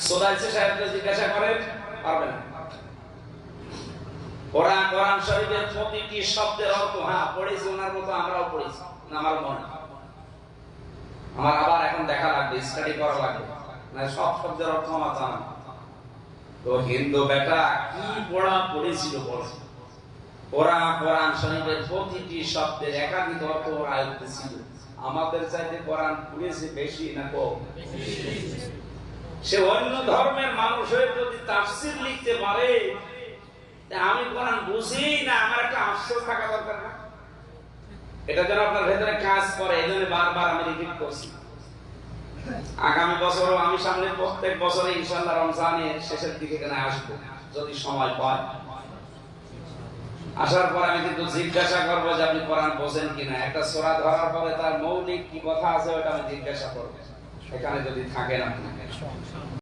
সোদাইছে সাহেবকে জিজ্ঞাসা করেন, পারবেন না। কোরআন শরীফের প্রতিটি শব্দের অর্থ পড়েছি, ওনার মতো আমরাও পড়েছি, আমার মনে। আমার আবার এখন দেখা লাগবে, স্টাডি করা লাগবে, মানে সব শব্দের অর্থ আমার জানা। তো হিন্দু বেটা কি পড়েছিল বলছে, কোরআন শরীফের প্রতিটি শব্দের একাধিক অর্থ আয়ত্তে ছিল। আমাদের চাইতে কোরআন পড়েছে বেশি না কম? সে অন্য ধর্মের মানুষ হয়ে যদি তাফসীর লিখতে পারে, আমি কোরআন বুঝি না, আমার একটা আশ্চর্য থাকা দরকার না? এটা যেন আপনার ভেতরে কাজ করে, এই জন্য বারবার আমি রিপিট করছি। আগামী বছরও আমি সামনে প্রত্যেক বছরে ইনশাআল্লাহ রমজানের শেষের দিকে এখানে আসবো, যদি সময় পায়। আসার পর আমি কিন্তু জিজ্ঞাসা করবো যে আপনি কোরআন বোঝেন কিনা। একটা সূরা ধরার পরে তার মৌলিক কি কথা আছে ওটা আমি জিজ্ঞাসা করবো, এখানে যদি থাকেন আপনি।